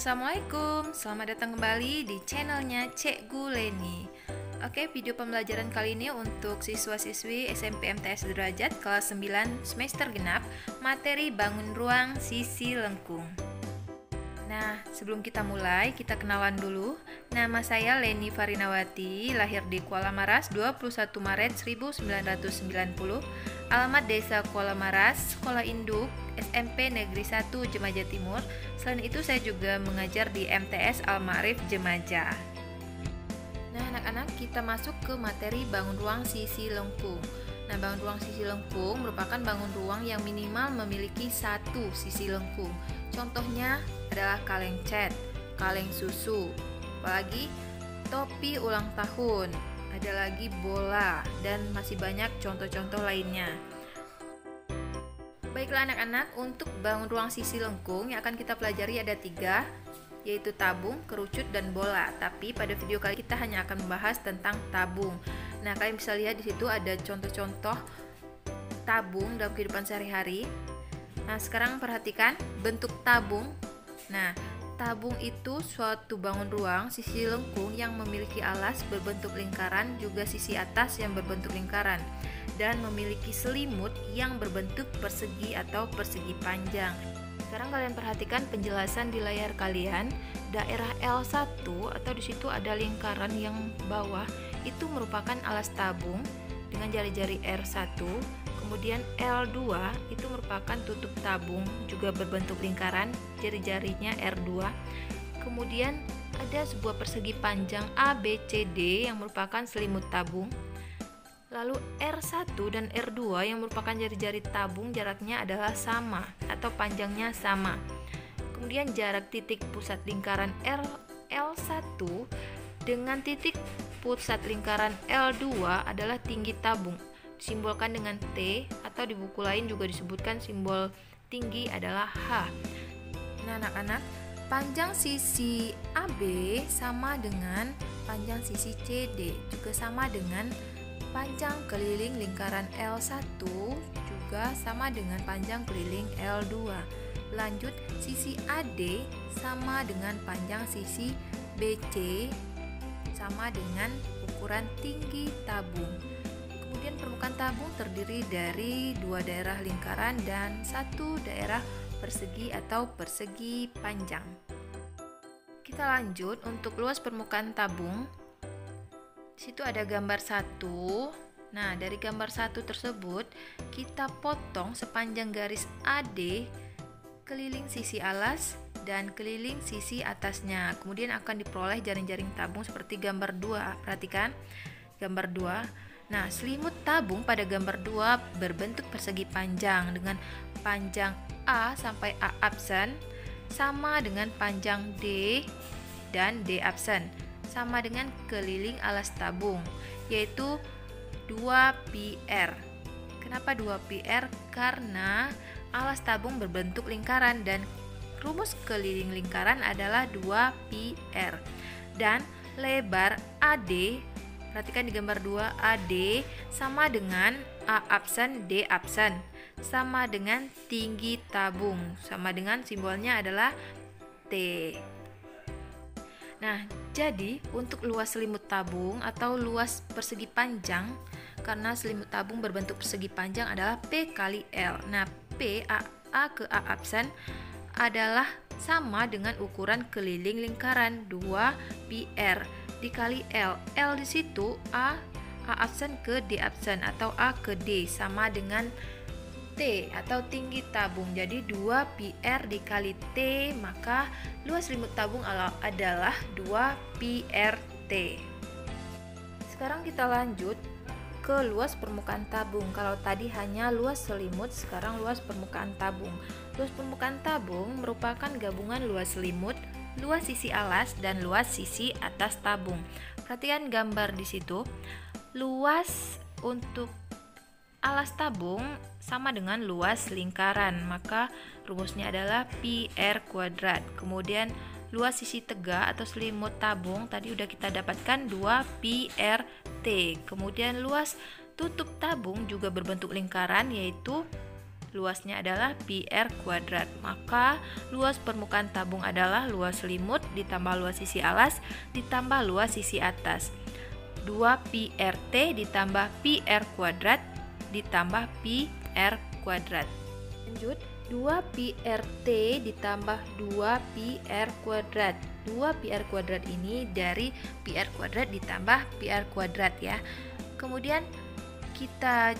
Assalamualaikum, selamat datang kembali di channelnya Cikgu Leni. Oke, video pembelajaran kali ini untuk siswa-siswi SMP MTS Derajat kelas 9 semester genap, materi bangun ruang sisi lengkung. Nah, sebelum kita mulai, kita kenalan dulu. Nama saya Leni Farinawati, lahir di Kuala Maras 21 Maret 1990. Alamat Desa Kuala Maras, Sekolah Induk, SMP Negeri 1 Jemaja Timur. Selain itu, saya juga mengajar di MTS Al-Ma'rif Jemaja. Nah, anak-anak, kita masuk ke materi bangun ruang sisi lengkung. Nah, bangun ruang sisi lengkung merupakan bangun ruang yang minimal memiliki satu sisi lengkung. Contohnya adalah kaleng cat, kaleng susu, apalagi topi ulang tahun, ada lagi bola, dan masih banyak contoh-contoh lainnya. Baiklah anak-anak, untuk bangun ruang sisi lengkung yang akan kita pelajari ada 3, yaitu tabung, kerucut, dan bola. Tapi pada video kali kita hanya akan membahas tentang tabung. Nah, kalian bisa lihat di situ ada contoh-contoh tabung dalam kehidupan sehari-hari. Nah, sekarang perhatikan bentuk tabung. Nah, tabung itu suatu bangun ruang sisi lengkung yang memiliki alas berbentuk lingkaran, juga sisi atas yang berbentuk lingkaran, dan memiliki selimut yang berbentuk persegi atau persegi panjang. Sekarang kalian perhatikan penjelasan di layar kalian. Daerah L1 atau di situ ada lingkaran yang bawah itu merupakan alas tabung dengan jari-jari R1. Kemudian L2 itu merupakan tutup tabung juga berbentuk lingkaran, jari-jarinya R2. Kemudian ada sebuah persegi panjang ABCD yang merupakan selimut tabung. Lalu R1 dan R2 yang merupakan jari-jari tabung jaraknya adalah sama atau panjangnya sama. Kemudian jarak titik pusat lingkaran L1 dengan titik pusat lingkaran L2 adalah tinggi tabung, disimbolkan dengan T, atau di buku lain juga disebutkan simbol tinggi adalah H. Nah anak-anak, panjang sisi AB sama dengan panjang sisi CD, juga sama dengan panjang keliling lingkaran L1, juga sama dengan panjang keliling L2. Lanjut, sisi AD sama dengan panjang sisi BC, sama dengan ukuran tinggi tabung. Kemudian permukaan tabung terdiri dari 2 daerah lingkaran dan 1 daerah persegi atau persegi panjang. Kita lanjut untuk luas permukaan tabung. Di situ ada gambar 1. Nah, dari gambar 1 tersebut kita potong sepanjang garis AD keliling sisi alas dan keliling sisi atasnya. Kemudian akan diperoleh jaring-jaring tabung seperti gambar 2. Perhatikan gambar 2. Nah, selimut tabung pada gambar 2 berbentuk persegi panjang dengan panjang A sampai A absen sama dengan panjang D dan D absen sama dengan keliling alas tabung, yaitu 2πr. Kenapa 2πr? Karena alas tabung berbentuk lingkaran dan rumus keliling lingkaran adalah 2πr. Dan lebar AD, perhatikan di gambar 2, AD sama dengan A absen D absen sama dengan tinggi tabung, sama dengan simbolnya adalah T. Nah, jadi untuk luas selimut tabung atau luas persegi panjang, karena selimut tabung berbentuk persegi panjang adalah P kali L. Nah, P A ke A absen adalah sama dengan ukuran keliling lingkaran 2πr dikali L. L di situ A absen ke D absen atau A ke D sama dengan T atau tinggi tabung. Jadi 2πr dikali T, maka luas selimut tabung adalah 2πrt. Sekarang kita lanjut ke luas permukaan tabung. Kalau tadi hanya luas selimut, sekarang luas permukaan tabung. Luas permukaan tabung merupakan gabungan luas selimut, luas sisi alas, dan luas sisi atas tabung. Perhatikan gambar di situ. Luas untuk alas tabung sama dengan luas lingkaran, maka rumusnya adalah πr kuadrat. Kemudian luas sisi tegak atau selimut tabung tadi udah kita dapatkan 2πrt. Kemudian luas tutup tabung juga berbentuk lingkaran, yaitu luasnya adalah pi R kuadrat. Maka luas permukaan tabung adalah luas selimut ditambah luas sisi alas ditambah luas sisi atas. 2 pi RT ditambah pi R kuadrat ditambah pi R kuadrat. Lanjut, 2 pi RT ditambah 2 pi R kuadrat. 2 pi R kuadrat ini dari pi R kuadrat ditambah pi R kuadrat ya. Kemudian kita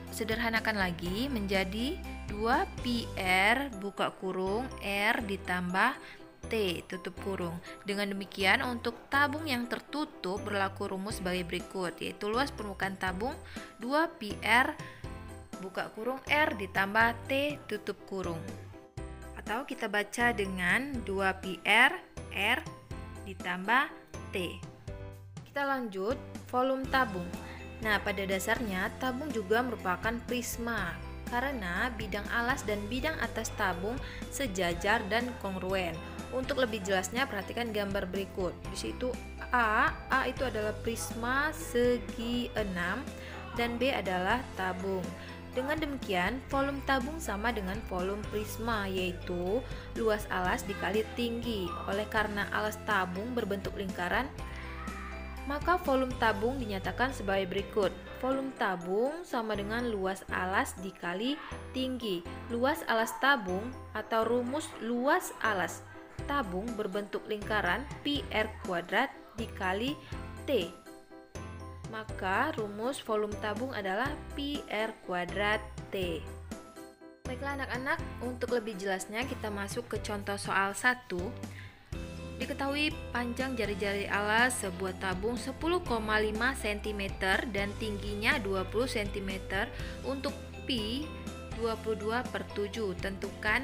sederhanakan lagi menjadi 2 pi R buka kurung R ditambah T tutup kurung. Dengan demikian untuk tabung yang tertutup berlaku rumus sebagai berikut, yaitu luas permukaan tabung 2 pi R buka kurung R ditambah T tutup kurung. Atau kita baca dengan 2 pi R ditambah T. Kita lanjut volume tabung. Nah, pada dasarnya tabung juga merupakan prisma karena bidang alas dan bidang atas tabung sejajar dan kongruen. Untuk lebih jelasnya perhatikan gambar berikut. Di situ A itu adalah prisma segi 6 dan B adalah tabung. Dengan demikian, volume tabung sama dengan volume prisma, yaitu luas alas dikali tinggi. Oleh karena alas tabung berbentuk lingkaran, maka volume tabung dinyatakan sebagai berikut. Volume tabung sama dengan luas alas dikali tinggi. Luas alas tabung atau rumus luas alas tabung berbentuk lingkaran pi R kuadrat dikali T. Maka rumus volume tabung adalah pi R kuadrat T. Baiklah anak-anak, untuk lebih jelasnya kita masuk ke contoh soal 1. Diketahui panjang jari-jari alas sebuah tabung 10,5 cm dan tingginya 20 cm untuk pi 22/7. Tentukan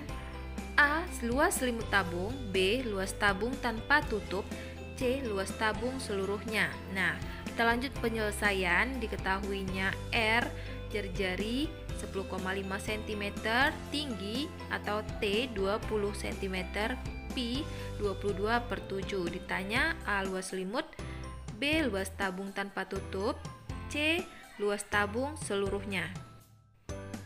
A. Luas selimut tabung, B. Luas tabung tanpa tutup, C. Luas tabung seluruhnya. Nah, kita lanjut penyelesaian. Diketahuinya R jari-jari 10,5 cm, tinggi atau T 20 cm, pi 22/7. Ditanya A. Luas selimut, B. Luas tabung tanpa tutup, C. Luas tabung seluruhnya.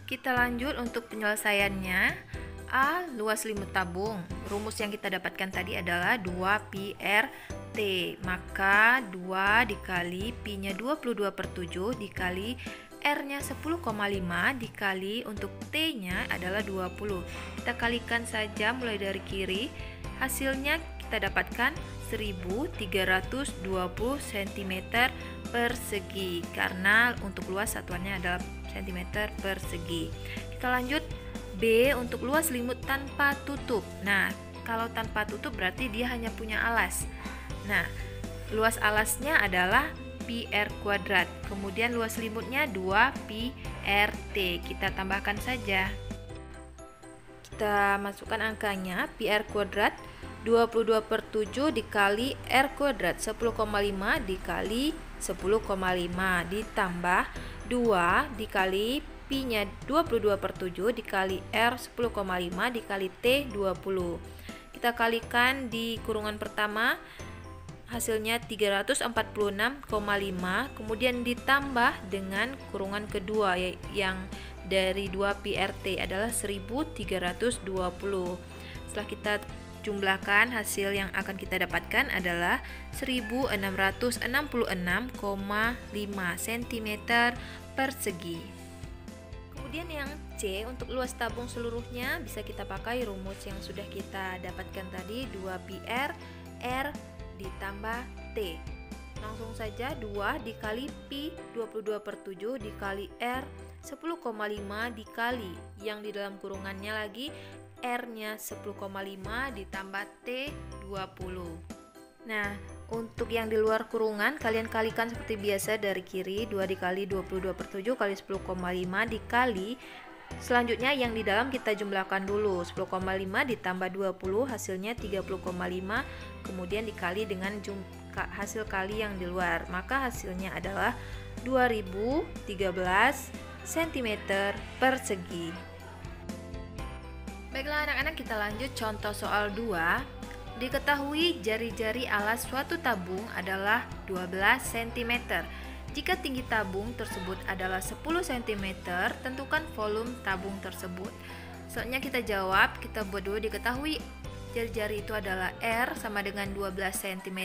Kita lanjut untuk penyelesaiannya. A. Luas selimut tabung. Rumus yang kita dapatkan tadi adalah 2 pi R T. Maka 2 dikali pi-nya 22/7 dikali R-nya 10,5 dikali untuk T-nya adalah 20. Kita kalikan saja mulai dari kiri. Hasilnya kita dapatkan 1320 cm persegi karena untuk luas satuannya adalah cm persegi. Kita lanjut B untuk luas selimut tanpa tutup. Nah, kalau tanpa tutup berarti dia hanya punya alas. Nah, luas alasnya adalah pi R kuadrat. Kemudian luas selimutnya 2 pi RT. Kita tambahkan saja. Kita masukkan angkanya. Pi R kuadrat 22/7 dikali R kuadrat 10,5 dikali 10,5 ditambah 2 dikali pi-nya 22/7 dikali R 10,5 dikali T 20. Kita kalikan di kurungan pertama, hasilnya 346,5, kemudian ditambah dengan kurungan kedua yang dari 2 pi RT adalah 1320. Setelah kita jumlahkan, hasil yang akan kita dapatkan adalah 1666,5 cm persegi. Kemudian yang C untuk luas tabung seluruhnya bisa kita pakai rumus yang sudah kita dapatkan tadi, 2 pi R ditambah T. Langsung saja 2 dikali pi 22/7 dikali R 10,5 dikali yang di dalam kurungannya lagi R-nya 10,5 ditambah T 20. Nah, untuk yang di luar kurungan kalian kalikan seperti biasa dari kiri. 2 dikali 22/7 kali 10,5 dikali. Selanjutnya yang di dalam kita jumlahkan dulu. 10,5 ditambah 20 hasilnya 30,5, kemudian dikali dengan hasil kali yang di luar. Maka hasilnya adalah 2013 cm persegi. Baiklah anak-anak, kita lanjut contoh soal 2. Diketahui jari-jari alas suatu tabung adalah 12 cm. Jika tinggi tabung tersebut adalah 10 cm, tentukan volume tabung tersebut. Soalnya kita jawab, kita buat dulu diketahui jari-jari itu adalah R sama dengan 12 cm,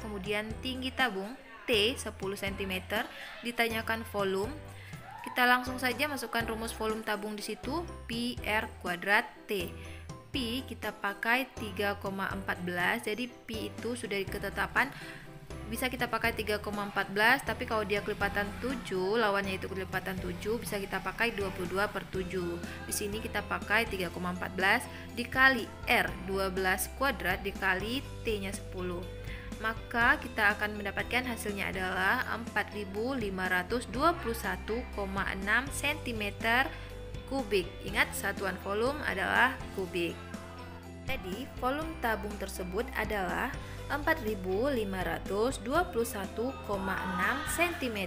kemudian tinggi tabung T 10 cm, ditanyakan volume. Kita langsung saja masukkan rumus volume tabung di situ, pi R kuadrat T. Pi kita pakai 3,14, jadi pi itu sudah ketetapan, bisa kita pakai 3,14, tapi kalau dia kelipatan 7, lawannya itu kelipatan 7, bisa kita pakai 22/7. Di sini kita pakai 3,14 dikali R 12 kuadrat dikali T-nya 10. Maka kita akan mendapatkan hasilnya adalah 4521,6 cm kubik. Ingat, satuan volume adalah kubik. Jadi, volume tabung tersebut adalah 4521,6 cm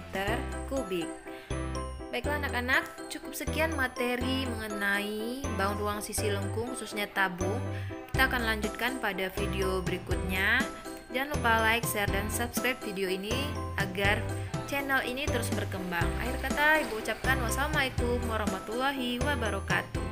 kubik. Baiklah anak-anak, cukup sekian materi mengenai baut ruang sisi lengkung khususnya tabung. Kita akan lanjutkan pada video berikutnya. Jangan lupa like, share, dan subscribe video ini agar channel ini terus berkembang. Akhir kata, Ibu ucapkan wassalamualaikum warahmatullahi wabarakatuh.